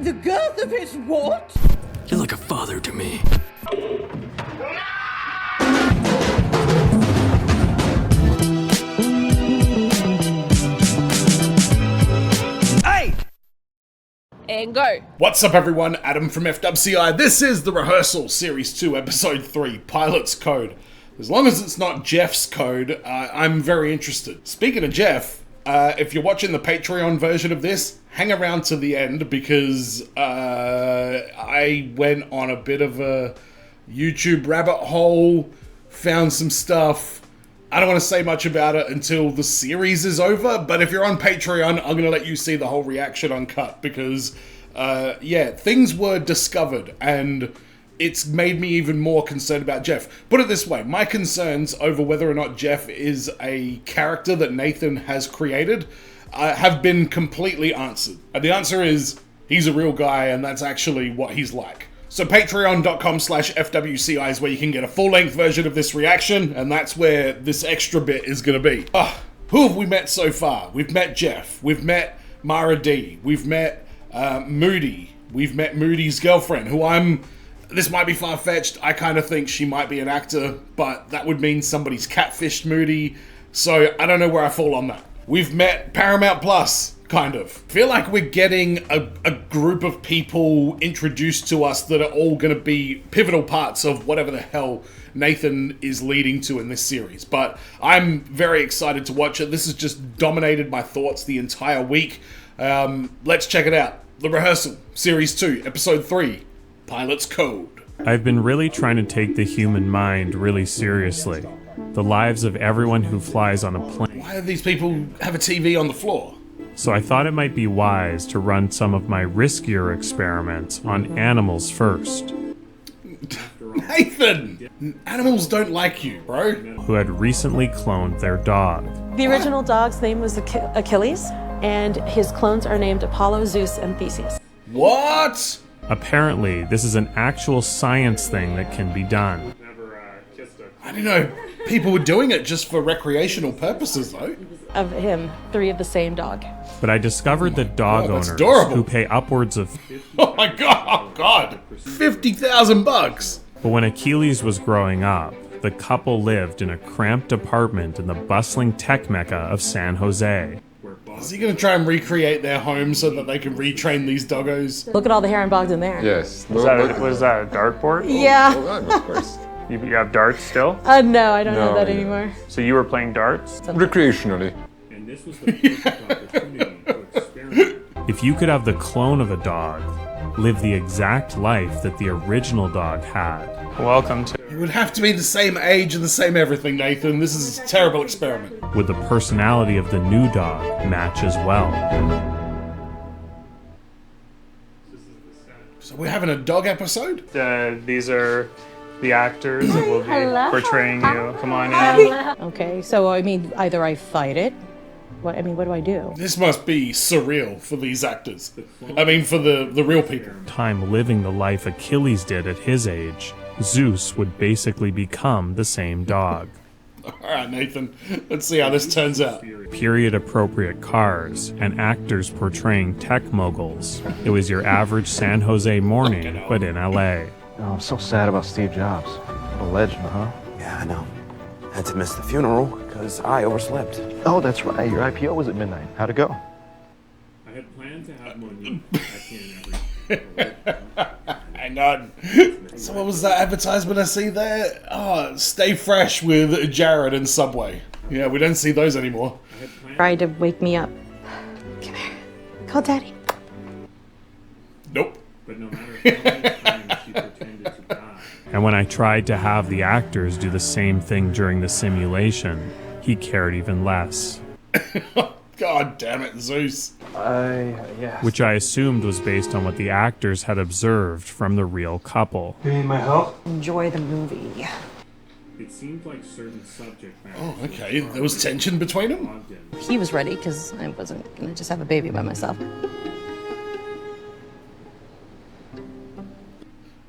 The girth of his what? You're like a father to me. Hey! And go. What's up everyone, Adam from FWCI. This is The Rehearsal, Series 2, Episode 3, Pilot's Code. As long as it's not Jeff's code, I'm very interested. Speaking of Jeff, if you're watching the Patreon version of this, hang around to the end because I went on a bit of a YouTube rabbit hole, found some stuff. I don't want to say much about it until the series is over, but if you're on Patreon, I'm going to let you see the whole reaction uncut because, things were discovered and it's made me even more concerned about Jeff. Put it this way, my concerns over whether or not Jeff is a character that Nathan has created have been completely answered. And the answer is, he's a real guy and that's actually what he's like. So patreon.com/FWCI is where you can get a full-length version of this reaction, and that's where this extra bit is going to be. Who have we met so far? We've met Jeff, we've met Mara D, we've met Moody, we've met Moody's girlfriend, who this might be far-fetched, I kind of think she might be an actor, but that would mean somebody's catfished Moody, so I don't know where I fall on that. We've met Paramount Plus, kind of. Feel like we're getting a group of people introduced to us that are all going to be pivotal parts of whatever the hell Nathan is leading to in this series. But I'm very excited to watch it. This has just dominated my thoughts the entire week. Let's check it out. The Rehearsal, Series 2, Episode 3, Pilot's Code. I've been really trying to take the human mind really seriously. The lives of everyone who flies on a plane. Why do these people have a TV on the floor? So I thought it might be wise to run some of my riskier experiments on animals first. Nathan! Animals don't like you, bro. Who had recently cloned their dog. The original dog's name was Achilles, and his clones are named Apollo, Zeus, and Theseus. What? Apparently, this is an actual science thing that can be done. I didn't know people were doing it just for recreational purposes, though. Of him, 3 of the same dog. But I discovered that dog owners adorable. who pay upwards of... Oh my god! $50,000! But when Achilles was growing up, the couple lived in a cramped apartment in the bustling tech mecca of San Jose. Is he going to try and recreate their home so that they can retrain these doggos? Look at all the hair and bogs in there. Yes. Was that a dartboard? Yeah. Oh, God, of course. You have darts still? No, I don't have that yeah. anymore. So you were playing darts? Recreationally. And this was the perfect opportunity to experiment. If you could have the clone of a dog live the exact life that the original dog had. Welcome to... It would have to be the same age and the same everything, Nathan. This is a terrible experiment. Would the personality of the new dog match as well? So we're having a dog episode? These are the actors that will be portraying you. Come on in. Okay, so I mean, either I fight it. What do I do? This must be surreal for these actors. I mean, for the real people. Time living the life Achilles did at his age, Zeus would basically become the same dog. Alright, Nathan. Let's see how this turns out. Period-appropriate cars and actors portraying tech moguls. It was your average San Jose morning, but in LA. Oh, I'm so sad about Steve Jobs. What a legend, huh? Yeah, I know. Had to miss the funeral because I overslept. Oh, that's right. Your IPO was at midnight. How'd it go? I had planned to have Monique Hang on. So what was that advertisement I see there? Oh, stay fresh with Jared and Subway. Yeah, we don't see those anymore. Tried to wake me up. Come here. Call Daddy. Nope. But no matter how many times she pretended to die. And when I tried to have the actors do the same thing during the simulation, he cared even less. God damn it, Zeus. Yes. Which I assumed was based on what the actors had observed from the real couple. You need my help? Enjoy the movie. It seemed like certain subject matter. Oh, okay. There was tension between them? He was ready because I wasn't going to just have a baby by myself.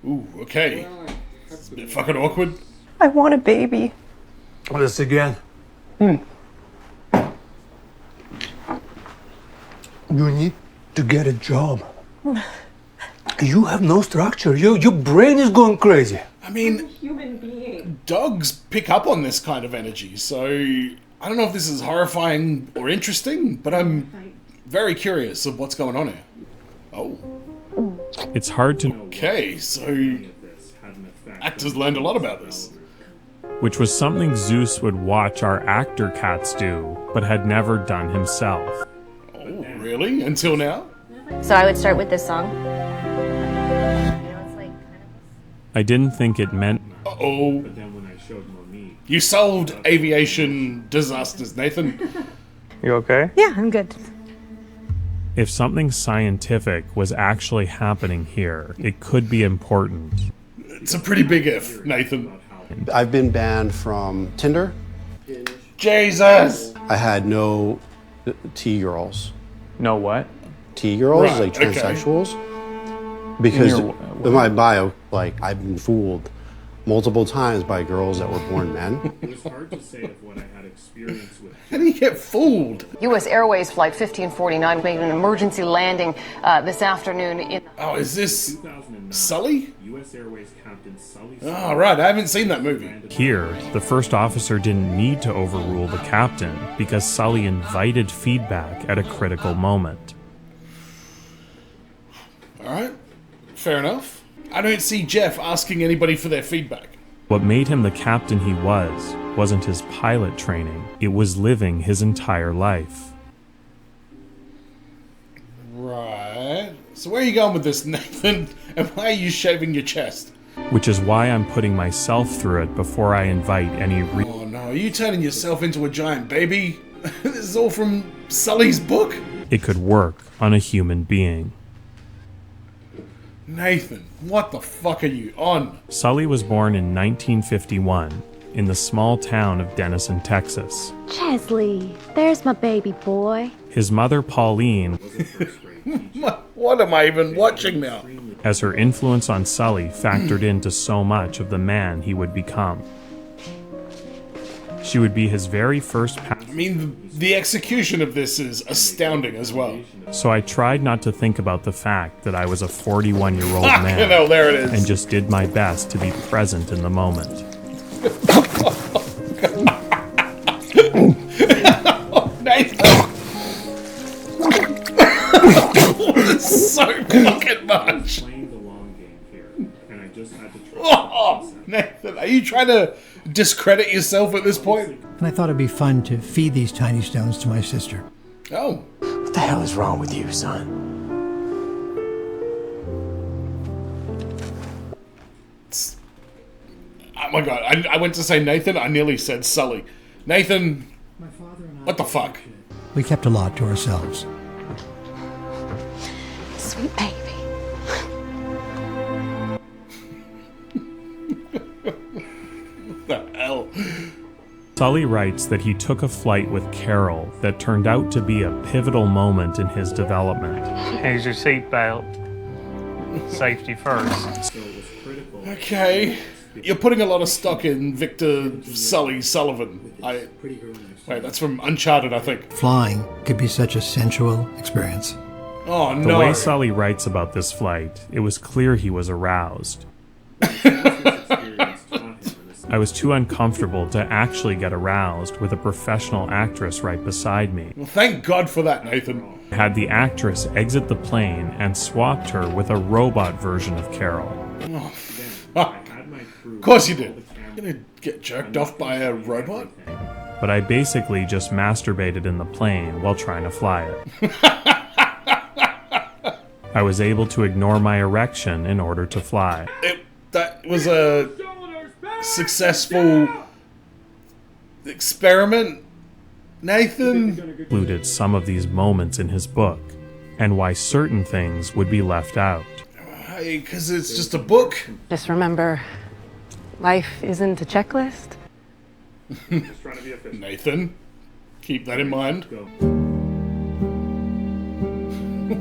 Ooh, okay. It's a bit fucking awkward. I want a baby. This again. You need to get a job. You have no structure. Your brain is going crazy. I mean, dogs pick up on this kind of energy, so I don't know if this is horrifying or interesting, but I'm very curious of what's going on here. Oh. It's hard to Okay, so actors learned a lot about this. which was something Zeus would watch our actor cats do, but had never done himself. Oh, really? Until now? So I would start with this song. I didn't think it meant Uh-oh. You solved aviation disasters, Nathan. You okay? Yeah, I'm good. if something scientific was actually happening here, it could be important. It's a pretty big if, Nathan. I've been banned from Tinder. Jesus! I had no T-girls. No what? T-girls, Right, like okay. transsexuals. Because In your- in my bio, like, I've been fooled multiple times by girls that were born men. It was hard to say of what I had experience with. How do you get fooled? U.S. Airways Flight 1549 made an emergency landing this afternoon in... Oh, is this Sully? U.S. Airways Captain Sully. Oh, right, I haven't seen that movie. Here, the first officer didn't need to overrule the captain because Sully invited feedback at a critical moment. Alright, fair enough. I don't see Jeff asking anybody for their feedback. What made him the captain he wasn't his pilot training, it was living his entire life. Right. So where are you going with this, Nathan? And why are you shaving your chest? Which is why I'm putting myself through it before I invite any Oh no, are you turning yourself into a giant baby? This is all from Sully's book? it could work on a human being. Nathan, what the fuck are you on? Sully was born in 1951 in the small town of Denison, Texas. Chesley, there's my baby boy. His mother, Pauline, What am I even watching now? as her influence on Sully factored into so much of the man he would become. She would be his very first I mean, the execution of this is astounding as well. So I tried not to think about the fact that I was a 41-year-old man You know, there it is. and just did my best to be present in the moment. Nathan! So fucking much! Oh, Nathan, are you trying to discredit yourself at this point? And I thought it'd be fun to feed these tiny stones to my sister. Oh. What the hell is wrong with you, son? Oh my god, I went to say Nathan, I nearly said Sully. Nathan, what the fuck? We kept a lot to ourselves. Sweet baby. What the hell? Sully writes that he took a flight with Carol that turned out to be a pivotal moment in his development. Here's your seatbelt. Safety first. Okay. You're putting a lot of stock in Victor Sully Sullivan. Wait, that's from Uncharted, I think. Flying could be such a sensual experience. Oh The no. way Sully writes about this flight, it was clear he was aroused. I was too uncomfortable to actually get aroused with a professional actress right beside me. Well, thank God for that, Nathan. I had the actress exit the plane and swapped her with a robot version of Carol. Oh, fuck. Of course you did. You're gonna get jerked off by a robot? But I basically just masturbated in the plane while trying to fly it. I was able to ignore my erection in order to fly. That was a successful experiment, Nathan. Included some of these moments in his book, and why certain things would be left out. Because it's just a book. Just remember, life isn't a checklist. Nathan, keep that in mind.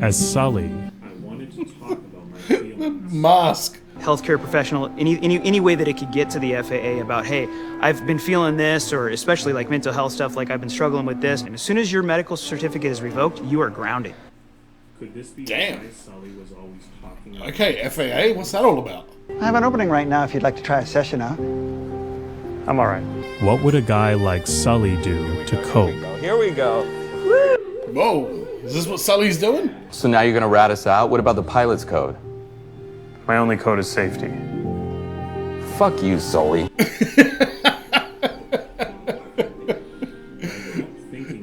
As Sully, Mask. Healthcare professional, any way that it could get to the FAA about, hey, I've been feeling this, or especially like mental health stuff, like I've been struggling with this. And as soon as your medical certificate is revoked, you are grounded. Damn. Okay, FAA, what's that all about? I have an opening right now if you'd like to try a session out. I'm alright. What would a guy like Sully do to cope? Here we go. Whoa, is this what Sully's doing? So now you're gonna rat us out? What about the pilot's code? My only code is safety. Fuck you, Sully.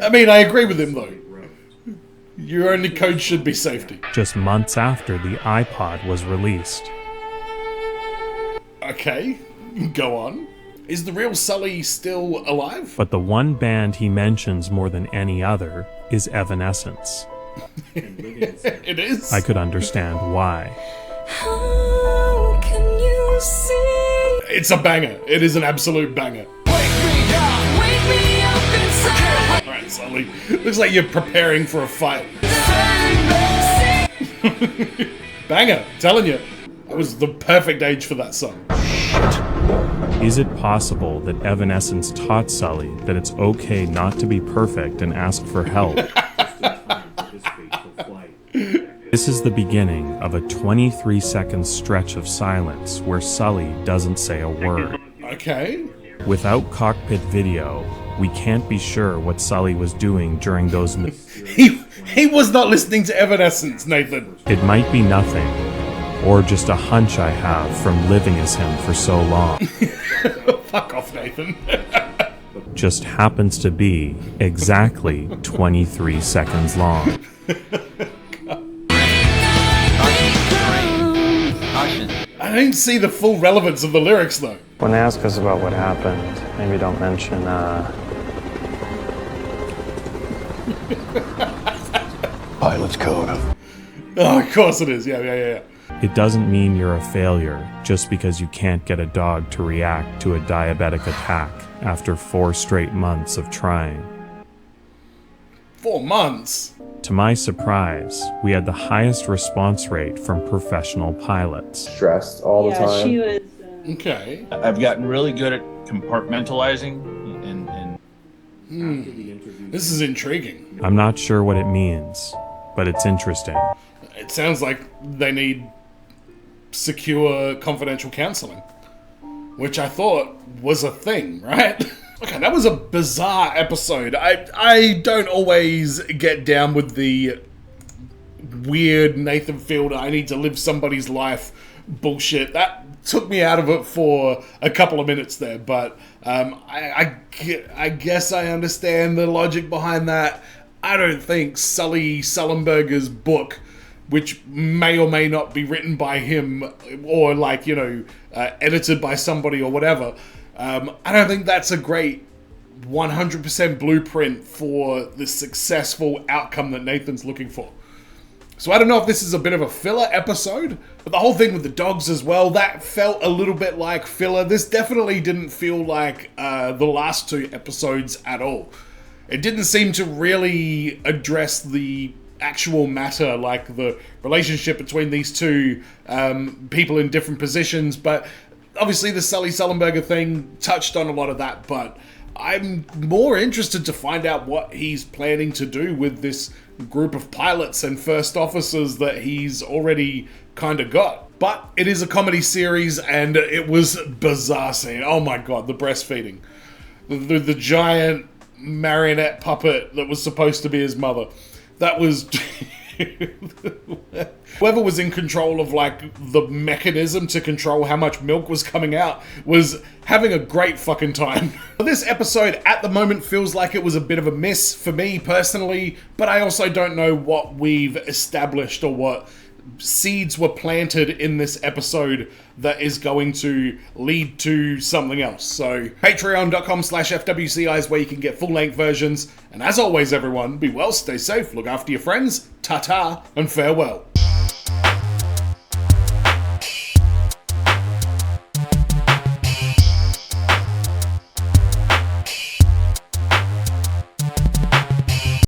I mean, I agree with him though. Your only code should be safety. Just months after the iPod was released. Okay, go on. Is the real Sully still alive? But the one band he mentions more than any other is Evanescence. It is? I could understand why. How can you see? It's a banger. It is an absolute banger. Wake me up inside. Alright, Sully. Looks like you're preparing for a fight. Banger, telling you. That was the perfect age for that song. Is it possible that Evanescence taught Sully that it's okay not to be perfect and ask for help? This is the beginning of a 23-second stretch of silence where Sully doesn't say a word. Okay. Without cockpit video, we can't be sure what Sully was doing during those minutes. He was not listening to Evanescence, Nathan. It might be nothing, or just a hunch I have from living as him for so long. Fuck off, Nathan. Just happens to be exactly 23 seconds long. I don't see the full relevance of the lyrics, though. When they ask us about what happened, maybe don't mention, Pilot's code. Oh, of course it is. Yeah. It doesn't mean you're a failure just because you can't get a dog to react to a diabetic attack after 4 straight months of trying. 4 months? To my surprise, we had the highest response rate from professional pilots. Stressed all the time. She was. Okay. I've gotten really good at compartmentalizing This is intriguing. I'm not sure what it means, but it's interesting. It sounds like they need secure confidential counseling, which I thought was a thing, right? Okay, that was a bizarre episode. I don't always get down with the weird Nathan Fielder, I need to live somebody's life bullshit. That took me out of it for a couple of minutes there, but I guess I understand the logic behind that. I don't think Sully Sullenberger's book, which may or may not be written by him or edited by somebody or whatever, I don't think that's a great 100% blueprint for the successful outcome that Nathan's looking for. So I don't know if this is a bit of a filler episode, but the whole thing with the dogs as well, that felt a little bit like filler. This definitely didn't feel like the last 2 episodes at all. It didn't seem to really address the actual matter, like the relationship between these two people in different positions, but obviously the Sully Sullenberger thing touched on a lot of that, but I'm more interested to find out what he's planning to do with this group of pilots and first officers that he's already kind of got. But it is a comedy series, and it was bizarre scene. Oh my god, the breastfeeding. The giant marionette puppet that was supposed to be his mother. That was... Whoever was in control of the mechanism to control how much milk was coming out was having a great fucking time. This episode at the moment feels like it was a bit of a miss for me personally, but I also don't know what we've established or what seeds were planted in this episode that is going to lead to something else. So patreon.com/FWCI is where you can get full-length versions. And as always, everyone, be well, stay safe, look after your friends, ta-ta, and farewell.